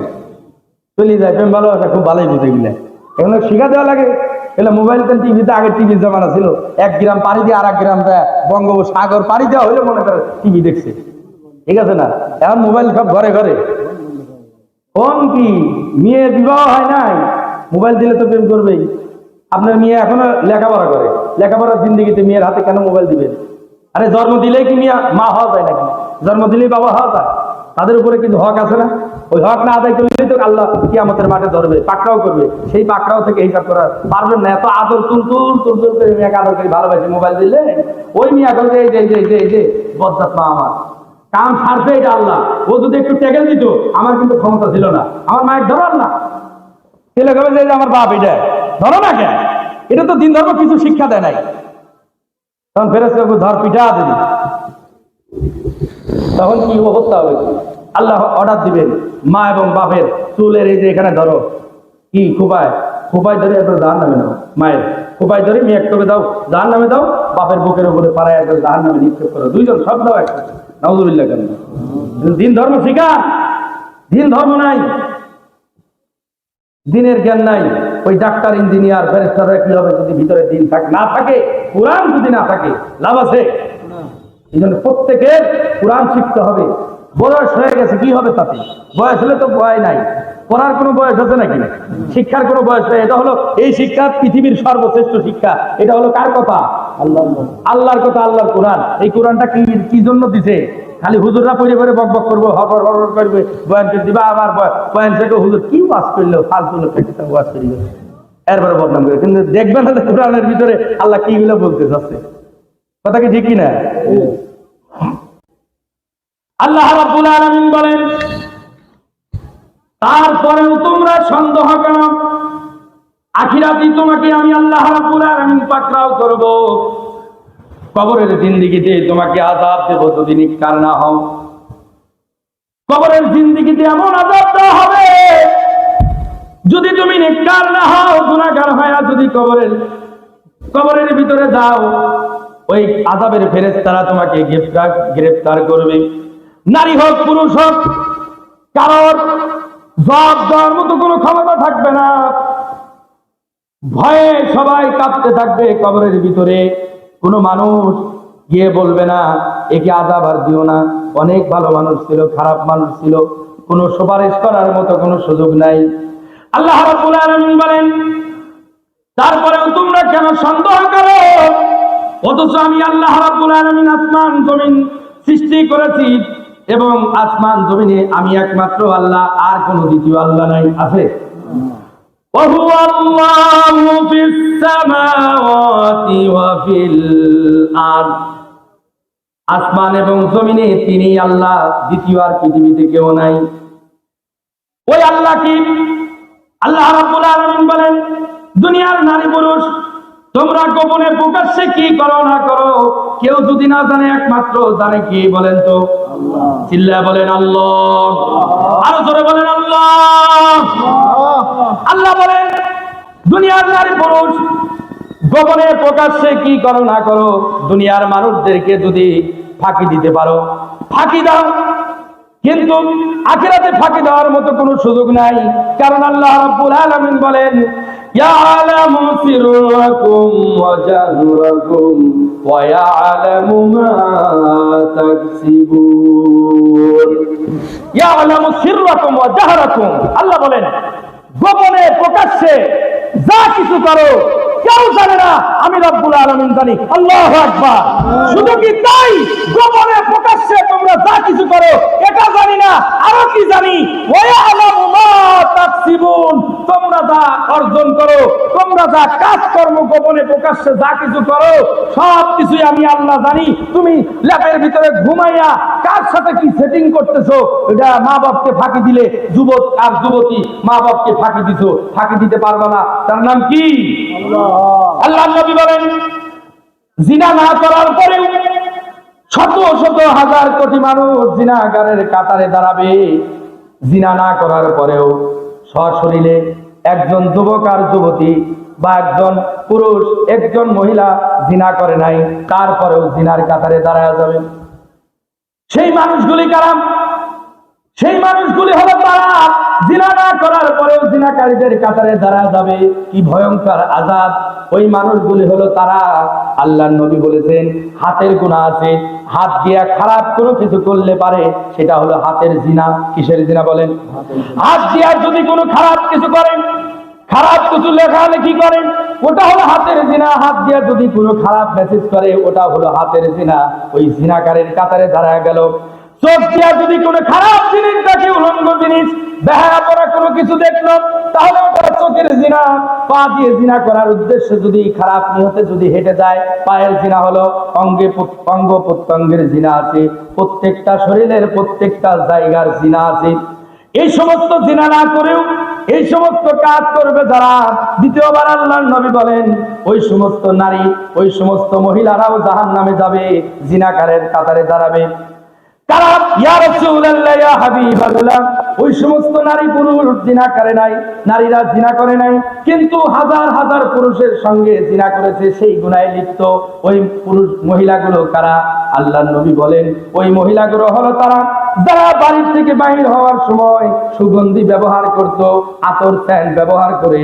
চলে যায়। প্রেম ভালোবাসা খুব ভালোই বুঝে গেলে এগুলো শিখা দেওয়া লাগে। এগুলো মোবাইল টিভিতে আগে টিভির জমানা ছিল, 1 গ্রাম পাড়ি দিয়ে 2 গ্রাম বঙ্গোপসাগর পাড়ি দেওয়া হইলে মনে করে টিভি দেখছে, ঠিক আছে না? এখন মোবাইল সব ঘরে ঘরে। কোন কি মেয়ের বিবাহ হয় নাই, মোবাইল দিলে তো প্রেম করবেই। আপনার মেয়ে এখনো লেখাপড়া করে, লেখাপড়ার জিন্দেগিতে মেয়ের হাতে কেন মোবাইল দিবেন? আরে জন্ম দিলেই কি মেয়ে মা হওয়া যায় নাকি? জন্ম দিলেই বাবা হওয়া যায়? তাদের উপরে কিন্তু হক আছে না? ওই হক না আদায় করলেই তো আল্লাহ কিয়ামতের মাঠে ধরবে, পাকড়াও করবে। সেই পাকড়াও থেকে হিসাব করা পারবেন না। এত আদর তুলতুল তুলতুল করে মেয়েকে আদর করে ভালোবাসে, মোবাইল দিলে ওই মেয়ে এখন এই যে এই যে বজ্জাত মা আমার কাম সারছে, এটা আল্লাহ। ও যদি একটু টেকেল দিত, আমার কিন্তু ক্ষমতা ছিল না, আমার মায়ের ধরার না। ছেলে কবে যে আমার বাপ, এটা ধরো না কেন? এটা তো দিন ধর্ম কিছু শিক্ষা দেয় নাই। তখন ফেরেশতা ধর পিঠা দিবি, তখন কি অবস্থা হবে? আল্লাহ অর্ডার দিবেন, মা এবং বাপের চুলের এই যে এখানে ধরো, কি খোপায় খোপায় ধরে একবার জাহান নামে নাও, মায়ের খোপায় ধরে মেয়ে একটু দাও জাহান নামে দাও, বাপের বুকের উপরে পাড়ায় একবার জাহান নামে নিক্ষেপ করো, দুইজন সব দাও একসাথে। নাউযুবিল্লাহ। কেন দিন ধর্ম শিখা? দিন ধর্ম নাই, দিনের জ্ঞান নাই। ওই ডাক্তার, ইঞ্জিনিয়ার, ফেরেশতারা কি হবে যদি ভিতরে দিন না থাকে? কোরআন যদি না থাকে লাভ আছে? এই জন্য প্রত্যেকের কোরআন শিখতে হবে। বয়স হয়ে গেছে কি হবে তাতে? বয়স হলে তো ভয় নাই, পড়ার কোনো বয়স আছে নাকি? শিক্ষার কোনো বয়স নেই। এটা হলো এই শিক্ষা পৃথিবীর সর্বশ্রেষ্ঠ শিক্ষা। এটা হলো কার কথা? আল্লাহর কথা, আল্লাহর কোরআন। এই কোরআনটা কি জন্য দিছে? খালি হুজুররা পড়ে পড়ে বক বক করবো, হর হর করবে, বয়ান করে দিবা, আবার বয়ান থেকে হুজুর কি ওয়াজ করলো, ফালতু লোক ওয়াজ করি এরপরে বদনাম করে। কিন্তু দেখবেন না কোরআনের ভিতরে আল্লাহ কি গুলো বলতে চাচ্ছে। কথা কি ঠিক কিনা? আল্লাহ রাব্বুল আলামিন বলেন তারপরেও তোমরা সন্দেহ করো, আখিরাতে তোমাকে আমি আল্লাহ রাব্বুল আলামিন পাকড়াও করব, কবরের জিন্দেগিতে তোমাকে আযাব দেব যদি নেককার না হও। কবরের জিন্দেগিতে এমন আযাব দেওয়া হবে যদি তুমি নেককার না হও, গুনাহগার হয়ে যদি কবরের ভিতরে যাও, ওই আযাবের ফেরেশতারা তোমাকে গ্রেফতার করবে। নারী হোক পুরুষ হোক, কারোর জবাব দেওয়ার মতো কোনো ক্ষমতা থাকবে না। ভয়ে সবাই কাঁপতে থাকবে কবরের ভিতরে। কোনো মানুষ গিয়ে বলবে না একে আযাব আর দিও না, অনেক ভালো মানুষ ছিল, খারাপ মানুষ ছিল, কোনো সুপারিশ করার মতো কোনো সুযোগ নাই। আল্লাহ রাব্বুল আলামিন বলেন তারপরেও তোমরা কেন সন্দেহ করো, অথচ আমি আল্লাহ রাব্বুল আলামিন আসমান জমিন সৃষ্টি করেছি, এবং আসমান জমিনে আমি একমাত্র আল্লাহ, আর কোন দ্বিতীয় আল্লাহ নাই। আছে? وهو الله في السماوات وفي الأرض, আসমান এবং জমিনে তিনি আল্লাহ, দ্বিতীয় আর পৃথিবীতে কেউ নাই। ওই আল্লাহ কি? আল্লাহ রাব্বুল আলামিন বলেন দুনিয়ার নারী পুরুষ তোমরা গোপনে প্রকাশ্যে কি করো না করো, কেউ যদি না জানে একমাত্র জানে কি? বলেন তো। আল্লাহ। চিল্লায়া বলেন আল্লাহ। আরো জোরে বলেন আল্লাহ। আল্লাহ বলেন দুনিয়ার নারী পুরুষ গোপনে প্রকাশ্যে কি করো না করো, দুনিয়ার মানুষদেরকে যদি ফাঁকি দিতে পারো ফাঁকি দাও, কিন্তু আখিরাতে ফাঁকি দেওয়ার মতো কোনো সুযোগ নাই, কারণ আল্লাহ রাব্বুল আলামিন বলেন ইয়ালামু সিররাকুম ওয়া জাহরাকুম ওয়া ইয়ালামু মা তাকসিবুন। ইয়ালামু সিররাকুম ওয়া জাহরাকুম, আল্লাহ বলেন গোপনে প্রকাশ্যে যা কিছু করো কেউ জানে না, আমি রব্বুল আলামিন জানি। আল্লাহু আকবার। শুধু কি তাই, গোপনে প্রকাশ্যে তোমরা যা কিছু করো এটা জানি না, আরো কি জানি, ওয়া ইয়ালামু মা তাকসিবুন, তোমরা যা অর্জন করো, তোমরা যা কাজকর্ম গোপনে প্রকাশ্যে যা কিছু করো সব কিছুই আমি আল্লাহ জানি। তুমি ল্যাপের ভিতরে ঘুমাইয়া কার সাথে কি সেটিং করতেছো, এটা মা বাপকে ফাঁকি দিলে, যুবক আর যুবতী মা বাপকে ফাঁকি দিছো, ফাঁকি দিতে পারবে না, তার নাম কি? আল্লাহ নবী বলেন জিনা না করার পরেও শত শত হাজার কোটি মানুষ জিনাগারের কাতারে দাঁড়াবে। জিনা না করার পরেও সশরীরে একজন যুবক আর যুবতী বা একজন পুরুষ একজন মহিলা জিনা করে নাই, তারপরেও জিনার কাতারে দাঁড়ায় যাবে। সেই মানুষগুলি কারা? সেই মানুষগুলি হলো তারা জিনা না করার পরেও জিনাকারীদের কাতারে দাঁড়ায় যাবে। কি ভয়ঙ্কর আযাব! ওই মানুষগুলি হলো তারা, আল্লাহর নবী বলেছেন হাতের গুনাহ আছে, হাত দিয়া খারাপ কোনো কিছু করলে পারে, সেটা হলো হাতের জিনা। কিসের জিনা বলেন? হাত দিয়া যদি কোনো খারাপ কিছু করেন, খারাপ কিছু লেখালেখি করেন, ওটা হলো হাতের জিনা। হাত দিয়া যদি কোনো খারাপ মেসেজ করে, ওটা হলো হাতের জিনা। ওই জিনাকারীর কাতারে দাঁড়ায় গেল। চোখ দিয়া যদি কোনো খারাপ জিনিস দেখে, উলঙ্গ জিনিস, বেহায়া পড়া কোনো কিছু দেখলো, তাহলে ওটা চোখের জিনা। পা দিয়ে জিনা করার উদ্দেশ্যে যদি খারাপ নিয়তে যদি হেঁটে যায়, পায়ের জিনা হলো। অঙ্গ প্রত্যঙ্গের জিনা আছে, প্রত্যেকটা শরীরের প্রত্যেকটা জায়গার জিনা আছে। এই সমস্ত জিনা না করেও এই সমস্ত কাজ করবে যারা, দ্বিতীয়বার আল্লাহর নবী বলেন ওই সমস্ত নারী, ওই সমস্ত মহিলারাও জাহান্নামে যাবে, জিনাকারের কাতারে দাঁড়াবে। কারা? ইয়া রাসূলুল্লাহ, ইয়া হাবিবাল্লাহ, ওই সমস্ত নারী পুরুষ জিনা করে নাই, নারীরা জিনা করে নাই, কিন্তু হাজার হাজার পুরুষের সঙ্গে জিনা করেছে, সেই গুনাহে লিপ্ত ওই পুরুষ মহিলাগুলো কারা? আল্লাহর নবী বলেন ওই মহিলাগুলো হলো তারা যারা বাড়ির থেকে বাইর হওয়ার সময় সুগন্ধি ব্যবহার করত, আতর সেন্ট ব্যবহার করে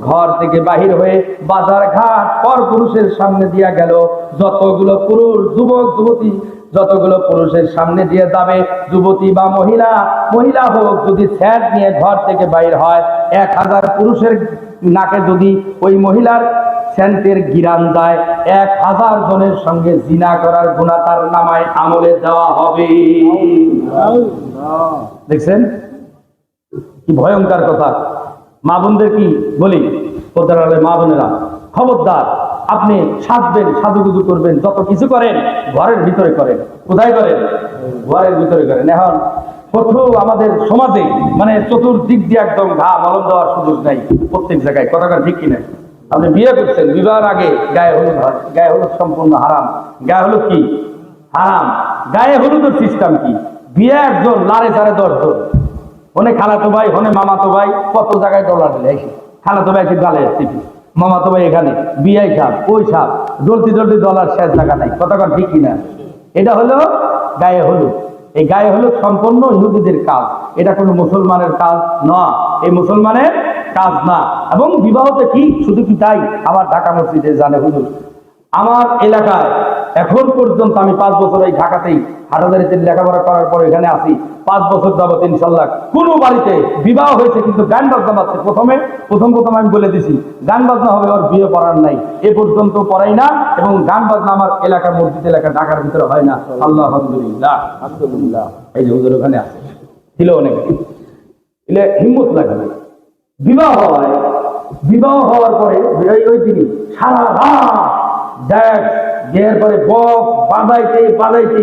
ঘর থেকে বাহির হয়ে বাজার ঘাট পর পুরুষের সামনে দিয়া গেল। যতগুলো পুরুষ যুবক যুবতী যতগুলো পুরুষের সামনে দিয়ে যাবে, যুবতী বা মহিলা হোক, যদি স্যাট নিয়ে ঘর থেকে বাইর হয়, 1000 পুরুষের নাকে যদি ওই মহিলার সেন্টের গিরান যায়, 1000 জনের সঙ্গে জিনা করার গুনাহ তার নামায় আমলে দেওয়া হবে। দেখছেন কি ভয়ঙ্কর কথা! মা বোনদের কি বলি, মা বোনেরা খবরদার, আপনি সাজবেন, সাজুগুজু করবেন, যত কিছু করেন ঘরের ভিতরে করেন। কোথায় করেন? ঘরের ভিতরে করেন। এখন প্রথম আমাদের সমাজে মানে চতুর্দিক দিয়ে একদম ঘা মলম দেওয়ার সুযোগ নাই প্রত্যেক জায়গায়। কথাটা ঠিক কিনা? আপনি বিয়ে করছেন, বিবাহের আগে গায়ে হলুদ হয়। গায়ে হলুদ সম্পূর্ণ হারাম। গায়ে হলুদ কি? হারাম। গায়ে হলুদের সিস্টেম কি? বিয়ে একজন, লারে সারে 10 জন, হনে খালাতো ভাই, হনে মামাতো ভাই, কত জায়গায় ডলার দিলে এসে খালাতো ভাই গালে টিপি, মামাতো ভাই এখানে, বিয়াই সাপ, ওই সাপ, জলদি জলদি ডলার শেষ জায়গা নাই। কথাটা ঠিক কিনা? এটা হলো গায়ে হলুদ। এই গায়ে হলুদ সম্পূর্ণ ইহুদিদের কাজ, এটা কোনো মুসলমানের কাজ না, এই মুসলমানের কাজ না। এবং বিবাহতে কি শুধু কি তাই? আবার ঢাকা মসজিদে জানে হুজুর, আমার এলাকায় এখন পর্যন্ত আমি 5 বছর এই ঢাকাতেই হাটাজারিতে লেখাপড়া করার পর এখানে আসি, 5 বছর যাবত ইনশাল্লাহ কোনো বাড়িতে বিবাহ হয়েছে কিন্তু গান বাজনা বাজছে। প্রথম আমি বলে দিছি, গান বাজনা হবে, ওর বিয়ে পড়ার নাই, এ পর্যন্ত পড়াই না। এবং গান বাজনা আমার এলাকার মসজিদ এলাকা ঢাকার ভিতরে হয় না। আল্লাহ আলহামদুলিল্লাহ, আলহামদুলিল্লাহ। এই যে হুজুর ওখানে আছে, ছিল অনেকে, এলে হিম্মত লাগে না। বিবাহ হয়, বিবাহ হওয়ার পরে ওই দিনই সারা রাত দেখ, বিয়ের পরে বক্স বাজাইতে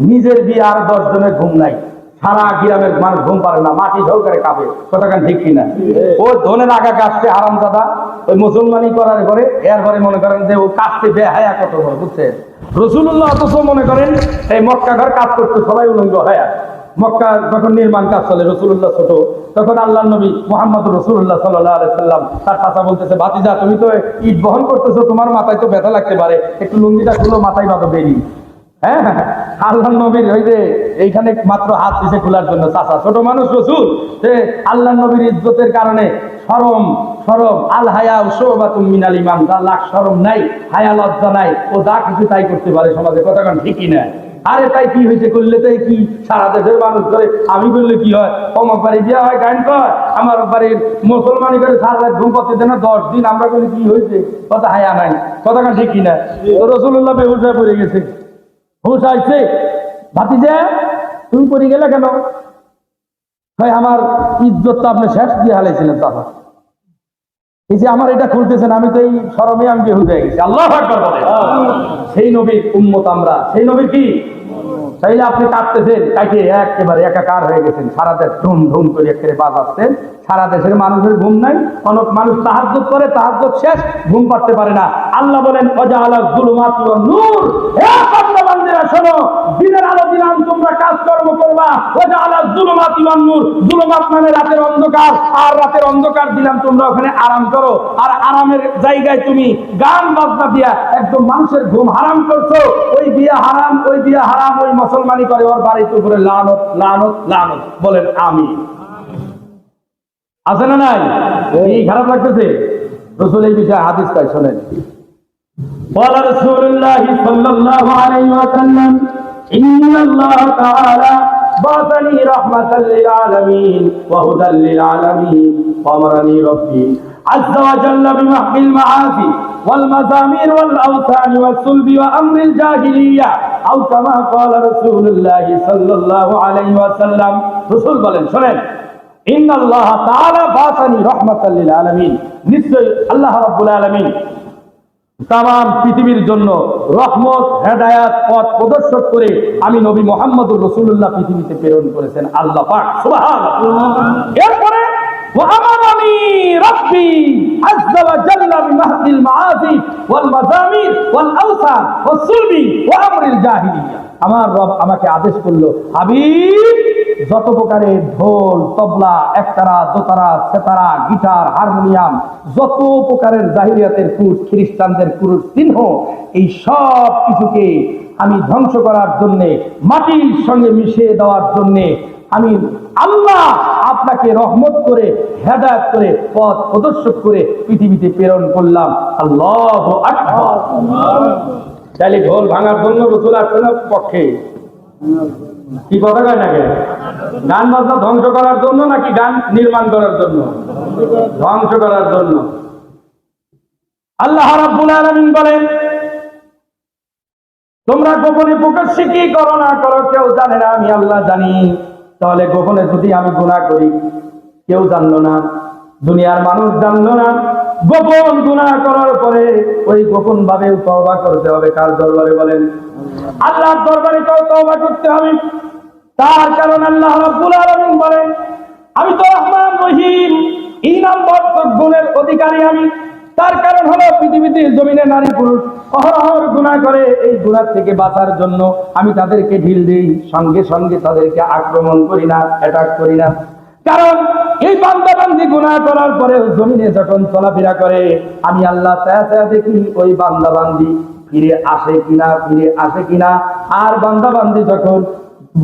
নিজের বিয়ে আর 10 জনের ঘুম নাই। সারা গ্রামের মানুষ ঘুম পারে না, মাটি ঝলকারে কাঁপে। কথাখান ঠিক কিনা? ও ধনের আগা কাটছে হারামজাদা, ওই মুসলমানি করার পরে এরপরে মনে করেন যে ও কাটতে বেহায়া কত বড়, বুঝছে? রাসূলুল্লাহ অথচ মনে করেন এই মক্কা ঘর কাজ করতে সবাই উলঙ্গ হয়া। মক্কা যখন নির্মাণ কাজ চলে, রাসূলুল্লাহ ছোট, তখন আল্লাহর নবী মুহাম্মদ রাসূলুল্লাহ সাল্লাল্লাহু আলাইহি সাল্লাম তার চাচা বলতেছে, ভাতিজা তুমি তো ইট বহন করতেছো, তোমার মাথায় তো ব্যথা লাগতে পারে, একটু লুঙ্গিটা খুলো, মাথায় বাঁধো বেরি। হ্যাঁ, আল্লাহ নবীর ওই যে এইখানে মাত্র হাত দিছে খোলার জন্য, চাচা ছোট মানুষ রসুল, সে আল্লাহ নবীর ইজ্জতের কারণে শরম শরম আল হায়া উসবাতুম মিনাল ঈমান, যার লাখ শরম নাই, হায়া লজ্জা নাই, ও যা কিছু তাই করতে পারে সমাজে, কথা কারণ ঠিকই না। আরে তাই কি হয়েছে, করলে তাই কি, সারা দেশের মানুষ করে, আমি করলে কি হয়, অমুক বাড়ি বিয়ে হয় গান কর, আমার বাড়ির মুসলমানি করে সারা রাত ঘুম পাচ্ছে দেয় না 10 দিন, আমরা করলে কি হয়েছে, কথা হায়া নাই, কথা কারণ ঠিক কিনা। তো রাসূলুল্লাহ বেহুশ হয়ে পড়ে গেছে, হুশ আইছে, ভাতিজা তুমি পড়ে গেলে কেন? ভাই আমার ইজ্জত তো আপনি শেষ দিয়ে হালাইছিলেন, দাদা এই যে আমার এটা খুলতেছেন, আমি তো এই শরমে আমি বেহুশ হয়ে গেছি। আল্লাহু আকবার বলে। সেই নবীর উম্মত আমরা, সেই নবী কি চাইলে আপনি কাটতেছেন, কাটে একেবারে একাকার হয়ে গেছেন, সারা দেশ ধুম ধুম করে একেবারে বাজাচ্ছেন, সারা দেশের মানুষের ঘুম নাই, অনেক মানুষ তাহাজ্জুদ করে, তাহাজ্জুদ শেষ, ঘুম পাড়তে পারে না। আল্লাহ বলেন ওয়াজআলা যুলুমাতি ওয়ান নূর, হে বান্দা বান্দীরা শোনো, দিনের আলো দিলাম তোমরা কাজকর্ম করবা, ওয়াজআলা যুলুমাতি ওয়ান নূর, যুলুমাত মানে রাতের অন্ধকার, আর রাতের অন্ধকার দিলাম তোমরা ওখানে আরাম করো, আর আরামের জায়গায় তুমি গান বাজনা দিয়া একদম মানুষের ঘুম হারাম করছো, ওই বিয়া হারাম, ওই বিয়া হারাম, ওই মুসলমানি করে, ওর বাড়ির উপরে লানত লানত লানত, বলেন আমি আছে না নাই? এই খারাপ লাগতেছে। রাসূল এই বিষয়ে হাদিস কয়, শুনেন। قال رسول الله صلى الله عليه وسلم إن الله تعالى بعثني رحمة للعالمين وهدى للعالمين وأمرني ربي عز وجل بمحو المعاصي والمزامير والأوثان والصلب وأمر الجاهلية أو كما قال رسول الله صلى الله عليه وسلم। رسول বলেন, শুনেন, ইন্নাল্লাহ তাআলা বাসানি রাহমাতাল লিল আলামিন, নিশ্চয় আল্লাহ রাব্বুল আলামিন তামাম পৃথিবীর জন্য রহমত, হেদায়াত, পথ প্রদর্শক করে আমি নবী মুহাম্মদুর রাসূলুল্লাহ পৃথিবীতে প্রেরণ করেছেন আল্লাহ পাক, সুবহানাল্লাহ। এরপরে ওয়া আমারানি রাব্বি আযজা ওয়া জাল্লা বিমাহদিল মাআসি ওয়াল মাযামির ওয়াল আওসান ওয়াস সুলবি ওয়া আমরিল জাহিলিয়া, আমার রব আমাকে আদেশ করলো, হাবিব যত প্রকারের ঢোল, তবলা, একতারা, দোতারা, সেতারা, গিটার, হারমোনিয়াম, যত প্রকারের জাহিলিয়াতের কুট, খ্রিস্টানদের কুট চিহ্ন, এই সব কিছুকে আমি ধ্বংস করার জন্যে, মাটির সঙ্গে মিশিয়ে দেওয়ার জন্যে আমি আল্লাহ আপনাকে রহমত করে, হেদায়েত করে, পথ প্রদর্শক করে পৃথিবীতে প্রেরণ করলাম। আল্লাহু আকবার। তাহলে ঢোল ভাঙার জন্য রাসূল আসলেন পক্ষে, কি কথা কয় নাকি? গান বাজনা ধ্বংস করার জন্য নাকি গান নির্মাণ করার জন্য? ধ্বংস করার জন্য। আল্লাহ রাব্বুল আলামিন বলেন, তোমরা গোপনে প্রকাশ্যে কি করো না করো কেউ জানে না, আমি আল্লাহ জানি। তাহলে গোপনে যদি আমি গুনাহ করি, কেউ জানলো না, দুনিয়ার মানুষ জানলো না, গোপন গুনাহ করার পরে ওই গোপন ভাবে তওবা করতে হবে। কার দরবারে বলেন? আল্লাহর দরবারে তওবা করতে হবে। তার কারণ আল্লাহ রাব্বুল আলামিন বলেন, আমি তো রহমান রহিম, ইনাম বর্ষক গুণের অধিকারী আমি। তার কারণ হলো পৃথিবীতে জমিনে নারী পুরুষ অহরহ গুনাহ করে, এই গুনাহ থেকে বাঁচার জন্য আমি তাদেরকে ঢিল দিই, সঙ্গে সঙ্গে তাদেরকে আক্রমণ করি না, অ্যাটাক করি না। কারণ এই বান্দা বান্দি গুনাহ করার পরে জমিনে যখন চলাফেরা করে, আমি আল্লাহ চায়া দেখি ওই বান্দা বান্দি ফিরে আসে কিনা, ফিরে আসে কিনা। আর বান্দা বান্দি যখন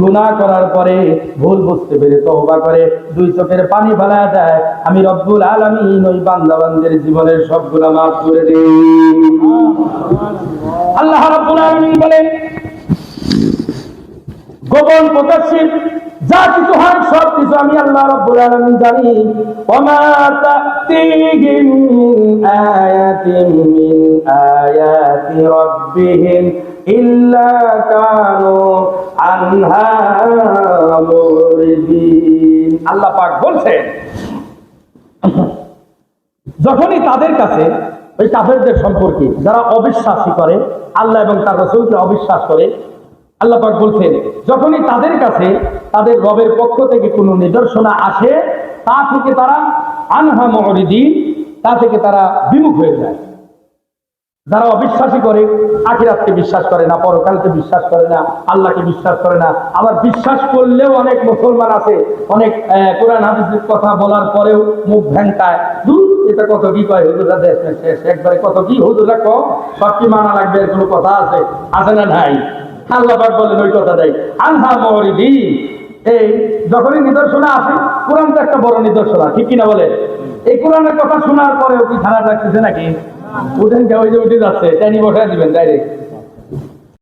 গুনাহ করার পরে ভুল বুঝতে পেরে তওবা করে, দুই চোখের পানি ফেলা দেয়, আমি রব্বুল আলামিন ওই বান্দা বান্দির জীবনের সব গুনাহ মাফ করে দেই। আল্লাহ রাব্বুল আলামিন বলেন, গোপন প্রকাশ্যে যা কিছু হয় সব কিছু আমি আল্লাহ রাব্বুল আলামিন জানি। ওয়ামা তা'তিহিম মিন আয়াতিন মিন আয়াতি রাব্বিহিম ইল্লা কানু আনহা মুরিদিন। আল্লাহ পাক বলছেন, যখনই তাদের কাছে ওই কাফেরদের সম্পর্কে যারা অবিশ্বাসী করে, আল্লাহ এবং তার রাসূলকে অবিশ্বাস করে, আল্লাহ পাক বলছেন, যখনই তাদের কাছে তাদের রবের পক্ষ থেকে কোনো নিদর্শনা আসে, তা থেকে তারা আনহা মুরিদিন, তা থেকে তারা বিমুখ হয়ে যায়। যারা অবিশ্বাসী করে, আখিরাতকে বিশ্বাস করে না, পরকালকে বিশ্বাস করে না, আল্লাহকে বিশ্বাস করে না। আবার বিশ্বাস করলেও অনেক মুসলমান আছে, অনেক কোরআন হাদিসের কথা বলার পরেও মুখ ভ্যাংকায়, দূর এটা কত কি কয় হুজুররা, দেশ শেষ একবারে কত কি হুজুররা কম, সব কি মানা লাগবে, এর কোনো কথা আছে? আছে না নাই? আল্লাহ পাক বলেন ওই কথাটাই, আনহা মুরিদিন। এই যখনই নিদর্শনে আসে, কোরআন তো একটা বড় নিদর্শন, ঠিক কিনা বলে? এই কোরআনের কথা শোনার পরেও কি খারাপ লাগতেছে নাকি? উঠেন কে, ওই যে উঠে যাচ্ছে, টাইনি বসায় দিবেন ডাইরেক্ট।